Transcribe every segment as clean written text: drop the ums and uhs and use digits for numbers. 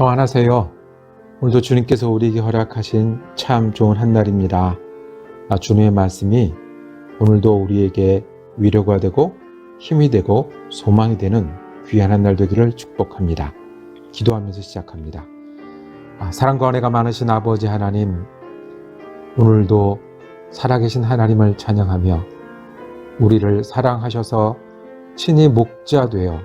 평안하세요. 오늘도 주님께서 우리에게 허락하신 참 좋은 한날입니다. 주님의 말씀이 오늘도 우리에게 위로가 되고 힘이 되고 소망이 되는 귀한 한날 되기를 축복합니다. 기도하면서 시작합니다. 사랑과 은혜가 많으신 아버지 하나님, 오늘도 살아계신 하나님을 찬양하며 우리를 사랑하셔서 친히 목자 되어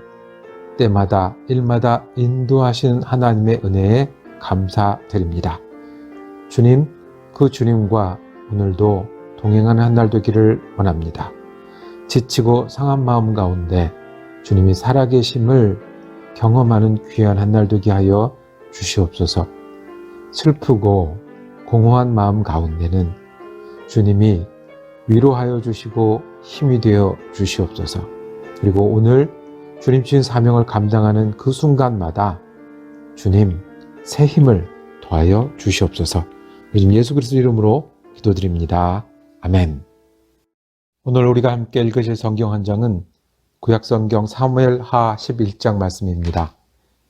때마다 일마다 인도하신 하나님의 은혜에 감사드립니다. 주님, 그 주님과 오늘도 동행하는 한날 되기를 원합니다. 지치고 상한 마음 가운데 주님이 살아계심을 경험하는 귀한 한날 되게 하여 주시옵소서. 슬프고 공허한 마음 가운데는 주님이 위로하여 주시고 힘이 되어 주시옵소서. 그리고 오늘 주님 주신 사명을 감당하는 그 순간마다 주님 새 힘을 더하여 주시옵소서. 요즘 예수 그리스도 이름으로 기도드립니다. 아멘. 오늘 우리가 함께 읽으실 성경 한 장은 구약성경 사무엘하 11장 말씀입니다.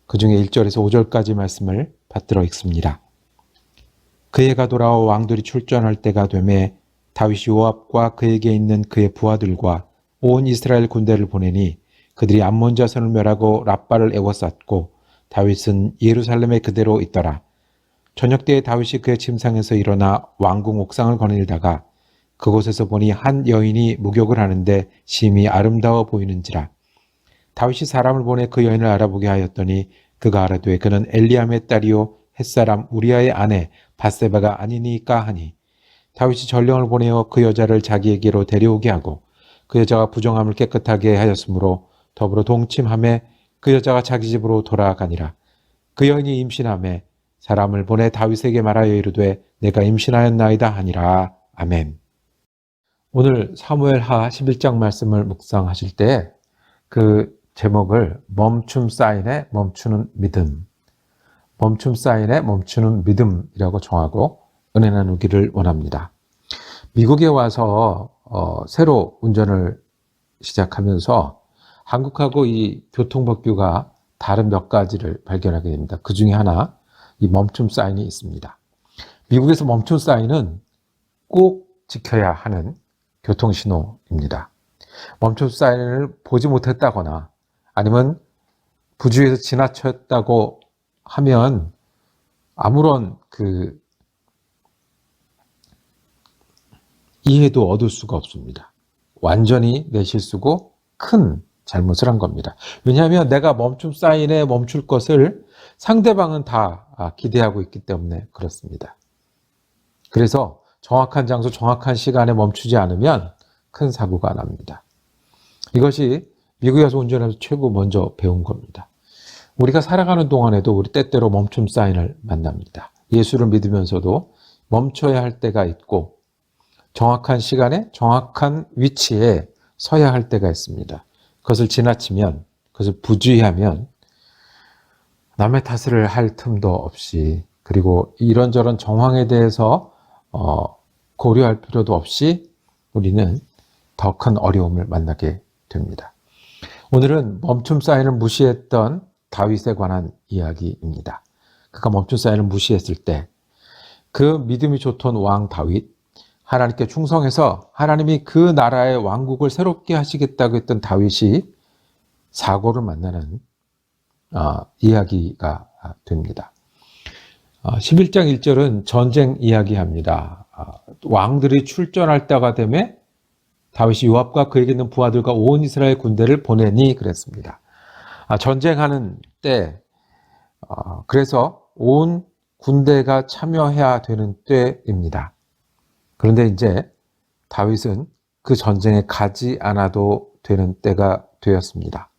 그 중에 1절에서 5절까지 말씀을 받들어 읽습니다. 그 해가 돌아와 왕들이 출전할 때가 되매 다윗이 요압과 그에게 있는 그의 부하들과 온 이스라엘 군대를 보내니 그들이 암몬 자손을 멸하고 랍바를 에워쌌고 다윗은 예루살렘에 그대로 있더라. 저녁 때에 다윗이 그의 침상에서 일어나 왕궁 옥상을 거닐다가 그곳에서 보니 한 여인이 목욕을 하는데 심히 아름다워 보이는지라. 다윗이 사람을 보내 그 여인을 알아보게 하였더니 그가 알아되 그는 엘리암의 딸이요 햇사람 우리아의 아내 밧세바가 아니니까 하니, 다윗이 전령을 보내어 그 여자를 자기에게로 데려오게 하고 그 여자가 부정함을 깨끗하게 하였으므로 더불어 동침하며 그 여자가 자기 집으로 돌아가니라. 그 여인이 임신하며 사람을 보내 다윗에게 말하여 이르되 내가 임신하였나이다 하니라. 아멘. 오늘 사무엘하 11장 말씀을 묵상하실 때 그 제목을 멈춤 사인에 멈추는 믿음, 멈춤 사인에 멈추는 믿음이라고 정하고 은혜 나누기를 원합니다. 미국에 와서 새로 운전을 시작하면서 한국하고 이 교통법규가 다른 몇 가지를 발견하게 됩니다. 그 중에 하나, 이 멈춤 사인이 있습니다. 미국에서 멈춤 사인은 꼭 지켜야 하는 교통신호입니다. 멈춤 사인을 보지 못했다거나 아니면 부주의해서 지나쳤다고 하면 아무런 이해도 얻을 수가 없습니다. 완전히 내 실수고 큰 잘못을 한 겁니다. 왜냐하면 내가 멈춤 사인에 멈출 것을 상대방은 다 기대하고 있기 때문에 그렇습니다. 그래서 정확한 장소, 정확한 시간에 멈추지 않으면 큰 사고가 납니다. 이것이 미국에 와서 운전하면서 최고 먼저 배운 겁니다. 우리가 살아가는 동안에도 우리 때때로 멈춤 사인을 만납니다. 예수를 믿으면서도 멈춰야 할 때가 있고 정확한 시간에 정확한 위치에 서야 할 때가 있습니다. 그것을 지나치면, 그것을 부주의하면 남의 탓을 할 틈도 없이, 그리고 이런저런 정황에 대해서 고려할 필요도 없이 우리는 더 큰 어려움을 만나게 됩니다. 오늘은 멈춤 사인을 무시했던 다윗에 관한 이야기입니다. 그가 멈춤 사인을 무시했을 때 그 믿음이 좋던 왕 다윗, 하나님께 충성해서 하나님이 그 나라의 왕국을 새롭게 하시겠다고 했던 다윗이 사고를 만나는 이야기가 됩니다. 11장 1절은 전쟁 이야기합니다. 왕들이 출전할 때가 되매 다윗이 요압과 그에게 있는 부하들과 온 이스라엘 군대를 보내니 그랬습니다. 전쟁하는 때, 그래서 온 군대가 참여해야 되는 때입니다. 그런데 이제 다윗은 그 전쟁에 가지 않아도 되는 때가 되었습니다.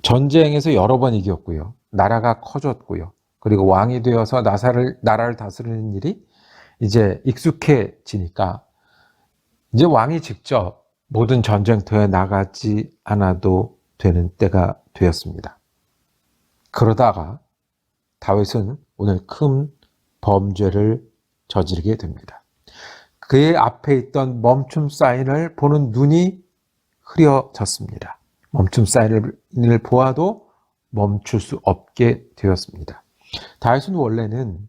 전쟁에서 여러 번 이겼고요. 나라가 커졌고요. 그리고 왕이 되어서 나라를 다스리는 일이 이제 익숙해지니까 이제 왕이 직접 모든 전쟁터에 나가지 않아도 되는 때가 되었습니다. 그러다가 다윗은 오늘 큰 범죄를 저지르게 됩니다. 그의 앞에 있던 멈춤 사인을 보는 눈이 흐려졌습니다. 멈춤 사인을 보아도 멈출 수 없게 되었습니다. 다윗은 원래는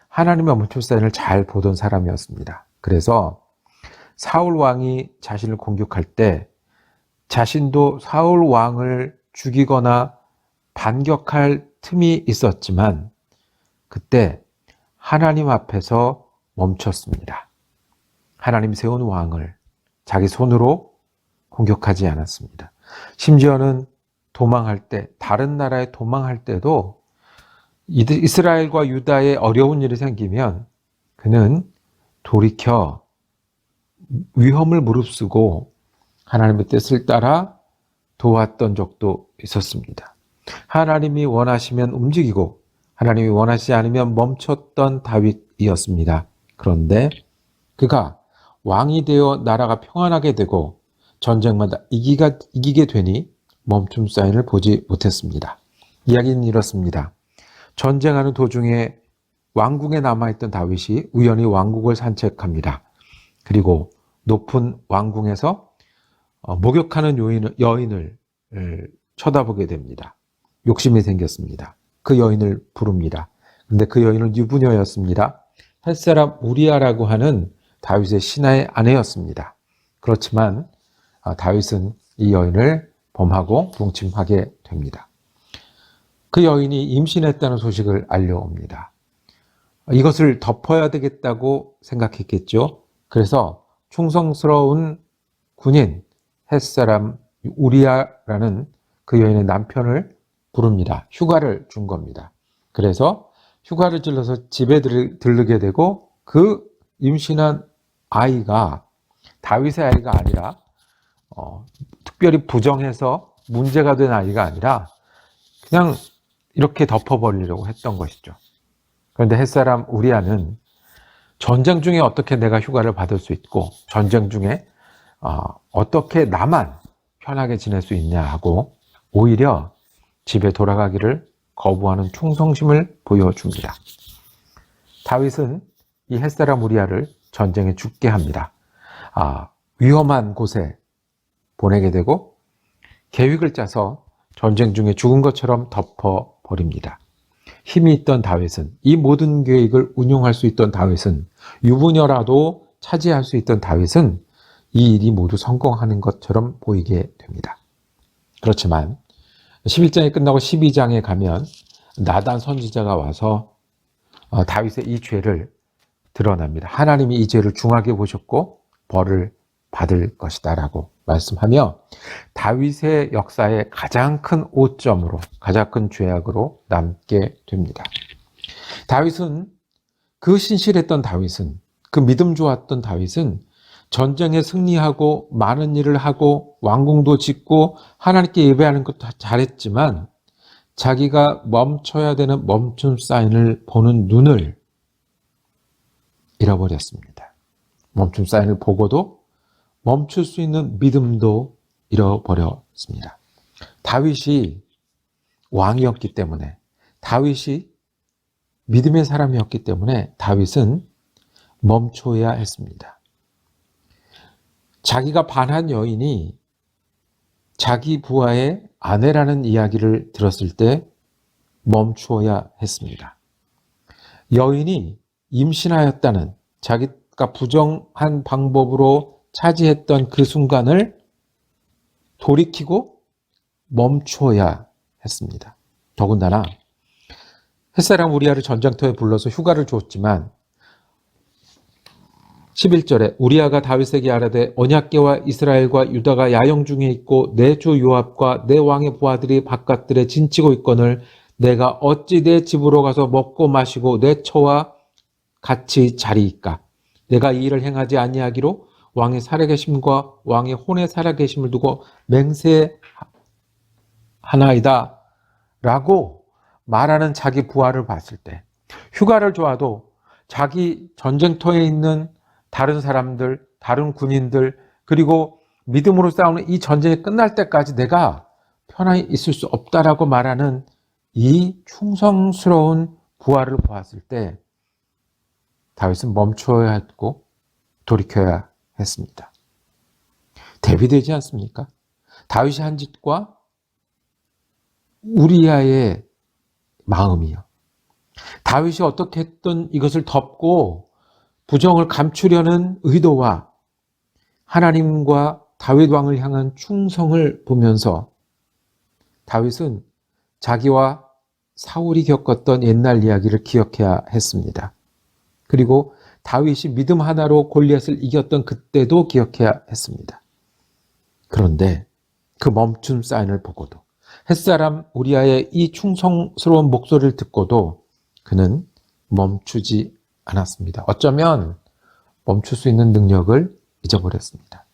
하나님의 멈춤 사인을 잘 보던 사람이었습니다. 그래서 사울 왕이 자신을 공격할 때 자신도 사울 왕을 죽이거나 반격할 틈이 있었지만 그때 하나님 앞에서 멈췄습니다. 하나님 세운 왕을 자기 손으로 공격하지 않았습니다. 심지어는 도망할 때, 다른 나라에 도망할 때도 이스라엘과 유다에 어려운 일이 생기면 그는 돌이켜 위험을 무릅쓰고 하나님의 뜻을 따라 도왔던 적도 있었습니다. 하나님이 원하시면 움직이고 하나님이 원하시지 않으면 멈췄던 다윗이었습니다. 그런데 그가 왕이 되어 나라가 평안하게 되고 전쟁마다 이기게 되니 멈춤 사인을 보지 못했습니다. 이야기는 이렇습니다. 전쟁하는 도중에 왕궁에 남아있던 다윗이 우연히 왕국을 산책합니다. 그리고 높은 왕궁에서 목욕하는 여인을 쳐다보게 됩니다. 욕심이 생겼습니다. 그 여인을 부릅니다. 그런데 그 여인은 유부녀였습니다. 햇사람 우리아라고 하는 다윗의 신하의 아내였습니다. 그렇지만 다윗은 이 여인을 범하고 동침하게 됩니다. 그 여인이 임신했다는 소식을 알려옵니다. 이것을 덮어야 되겠다고 생각했겠죠. 그래서 충성스러운 군인 햇사람 우리아라는 그 여인의 남편을 부릅니다. 휴가를 준 겁니다. 그래서 휴가를 질러서 집에 들르게 되고 그 임신한 아이가 다윗의 아이가 아니라 특별히 부정해서 문제가 된 아이가 아니라 그냥 이렇게 덮어버리려고 했던 것이죠. 그런데 햇사람 우리아는 전쟁 중에 어떻게 내가 휴가를 받을 수 있고 전쟁 중에 어떻게 나만 편하게 지낼 수 있냐 하고 오히려 집에 돌아가기를 거부하는 충성심을 보여줍니다. 다윗은 이 햇사람 우리아를 전쟁에 죽게 합니다. 위험한 곳에 보내게 되고 계획을 짜서 전쟁 중에 죽은 것처럼 덮어버립니다. 힘이 있던 다윗은, 이 모든 계획을 운용할 수 있던 다윗은, 유부녀라도 차지할 수 있던 다윗은 이 일이 모두 성공하는 것처럼 보이게 됩니다. 그렇지만 11장이 끝나고 12장에 가면 나단 선지자가 와서 다윗의 이 죄를 드러납니다. 하나님이 이 죄를 중하게 보셨고 벌을 받을 것이다 라고 말씀하며 다윗의 역사의 가장 큰 오점으로, 가장 큰 죄악으로 남게 됩니다. 다윗은, 그 신실했던 다윗은, 그 믿음 좋았던 다윗은 전쟁에 승리하고 많은 일을 하고 왕궁도 짓고 하나님께 예배하는 것도 잘했지만 자기가 멈춰야 되는 멈춤 사인을 보는 눈을 잃어버렸습니다. 멈춤 사인을 보고도 멈출 수 있는 믿음도 잃어버렸습니다. 다윗이 왕이었기 때문에, 다윗이 믿음의 사람이었기 때문에 다윗은 멈춰야 했습니다. 자기가 반한 여인이 자기 부하의 아내라는 이야기를 들었을 때 멈추어야 했습니다. 여인이 임신하였다는, 자기가 부정한 방법으로 차지했던 그 순간을 돌이키고 멈추어야 했습니다. 더군다나 햇사람 우리아를 전쟁터에 불러서 휴가를 줬지만 11절에 우리아가 다윗에게 아뢰되 언약궤와 이스라엘과 유다가 야영 중에 있고 내 주 요압과 내 왕의 부하들이 바깥들에 진치고 있거늘 내가 어찌 내 집으로 가서 먹고 마시고 내 처와 같이 자리이까? 내가 이 일을 행하지 아니하기로 왕의 살아계심과 왕의 혼의 살아계심을 두고 맹세하나이다 라고 말하는 자기 부하를 봤을 때, 휴가를 줘도 자기 전쟁터에 있는 다른 사람들, 다른 군인들, 그리고 믿음으로 싸우는 이 전쟁이 끝날 때까지 내가 편안히 있을 수 없다라고 말하는 이 충성스러운 부하를 보았을 때 다윗은 멈춰야 했고 돌이켜야 했습니다. 대비되지 않습니까? 다윗이 한 짓과 우리아의 마음이요. 다윗이 어떻게 했든 이것을 덮고 부정을 감추려는 의도와 하나님과 다윗 왕을 향한 충성을 보면서 다윗은 자기와 사울이 겪었던 옛날 이야기를 기억해야 했습니다. 그리고 다윗이 믿음 하나로 골리앗을 이겼던 그때도 기억해야 했습니다. 그런데 그 멈춤 사인을 보고도 햇사람 우리아의 이 충성스러운 목소리를 듣고도 그는 멈추지 않았습니다. 어쩌면 멈출 수 있는 능력을 잊어버렸습니다.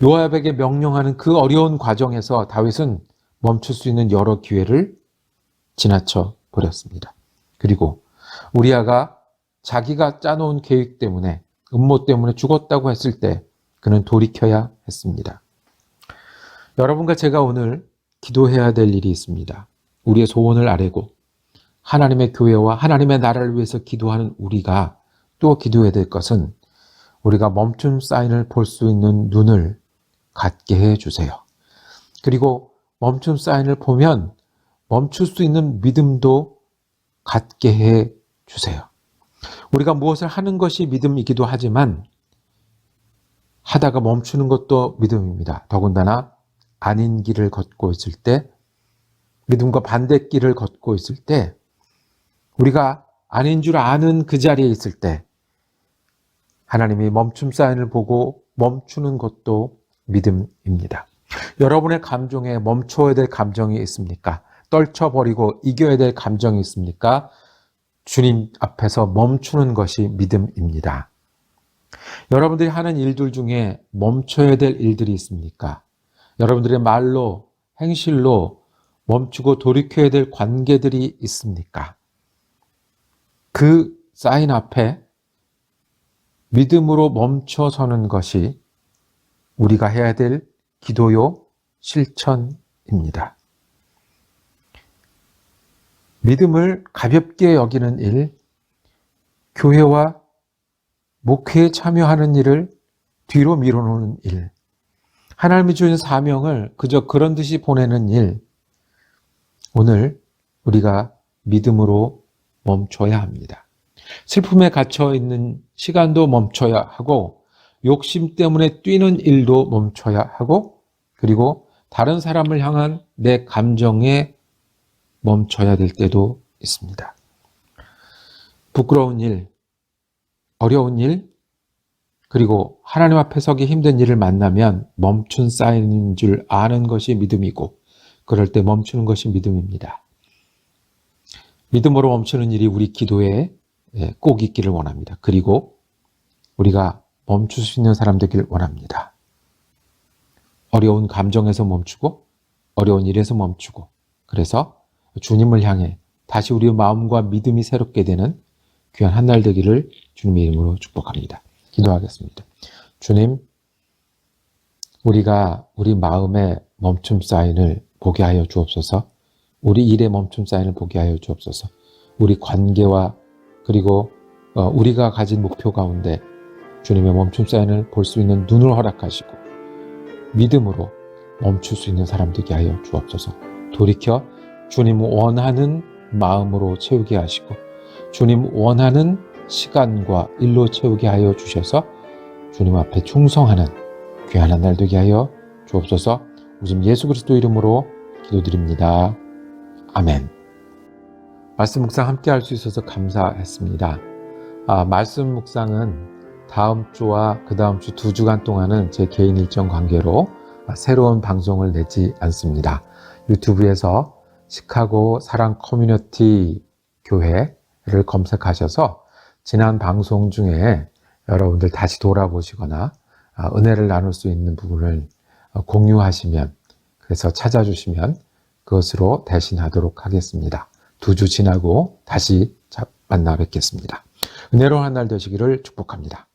요압에게 명령하는 그 어려운 과정에서 다윗은 멈출 수 있는 여러 기회를 지나쳐 버렸습니다. 그리고 우리아가 자기가 짜놓은 계획 때문에 음모 때문에 죽었다고 했을 때 그는 돌이켜야 했습니다. 여러분과 제가 오늘 기도해야 될 일이 있습니다. 우리의 소원을 아뢰고 하나님의 교회와 하나님의 나라를 위해서 기도하는 우리가 또 기도해야 될 것은 우리가 멈춤 사인을 볼 수 있는 눈을 갖게 해주세요. 그리고 멈춤 사인을 보면 멈출 수 있는 믿음도 갖게 해주세요. 우리가 무엇을 하는 것이 믿음이기도 하지만 하다가 멈추는 것도 믿음입니다. 더군다나 아닌 길을 걷고 있을 때, 믿음과 반대길을 걷고 있을 때, 우리가 아닌 줄 아는 그 자리에 있을 때 하나님이 멈춤 사인을 보고 멈추는 것도 믿음입니다. 여러분의 감정에 멈춰야 될 감정이 있습니까? 떨쳐버리고 이겨야 될 감정이 있습니까? 주님 앞에서 멈추는 것이 믿음입니다. 여러분들이 하는 일들 중에 멈춰야 될 일들이 있습니까? 여러분들의 말로, 행실로 멈추고 돌이켜야 될 관계들이 있습니까? 그 사인 앞에 믿음으로 멈춰서는 것이 우리가 해야 될 기도요 실천입니다. 믿음을 가볍게 여기는 일, 교회와 목회에 참여하는 일을 뒤로 밀어놓는 일, 하나님이 주신 사명을 그저 그런 듯이 보내는 일, 오늘 우리가 믿음으로 멈춰야 합니다. 슬픔에 갇혀 있는 시간도 멈춰야 하고, 욕심 때문에 뛰는 일도 멈춰야 하고, 그리고 다른 사람을 향한 내 감정에 멈춰야 될 때도 있습니다. 부끄러운 일, 어려운 일, 그리고 하나님 앞에 서기 힘든 일을 만나면 멈춘 사인인 줄 아는 것이 믿음이고, 그럴 때 멈추는 것이 믿음입니다. 믿음으로 멈추는 일이 우리 기도에 꼭 있기를 원합니다. 그리고 우리가 멈출 수 있는 사람 되길 원합니다. 어려운 감정에서 멈추고 어려운 일에서 멈추고, 그래서 주님을 향해 다시 우리의 마음과 믿음이 새롭게 되는 귀한 한 날 되기를 주님의 이름으로 축복합니다. 기도하겠습니다. 주님, 우리가 우리 마음의 멈춤 사인을 보게 하여 주옵소서. 우리 일의 멈춤 사인을 보게 하여 주옵소서. 우리 관계와 그리고 우리가 가진 목표 가운데 주님의 멈춤 사인을 볼 수 있는 눈을 허락하시고 믿음으로 멈출 수 있는 사람 되게 하여 주옵소서. 돌이켜 주님 원하는 마음으로 채우게 하시고 주님 원하는 시간과 일로 채우게 하여 주셔서 주님 앞에 충성하는 귀한 한 날 되게 하여 주옵소서. 우리 예수 그리스도 이름으로 기도드립니다. 아멘. 말씀 묵상 함께 할 수 있어서 감사했습니다. 말씀 묵상은 다음 주와 그 다음 주 2주간 동안은 제 개인 일정 관계로 새로운 방송을 내지 않습니다. 유튜브에서 시카고 사랑 커뮤니티 교회를 검색하셔서 지난 방송 중에 여러분들 다시 돌아보시거나 은혜를 나눌 수 있는 부분을 공유하시면, 그래서 찾아주시면 그것으로 대신하도록 하겠습니다. 2주 지나고 다시 만나 뵙겠습니다. 은혜로운 한 날 되시기를 축복합니다.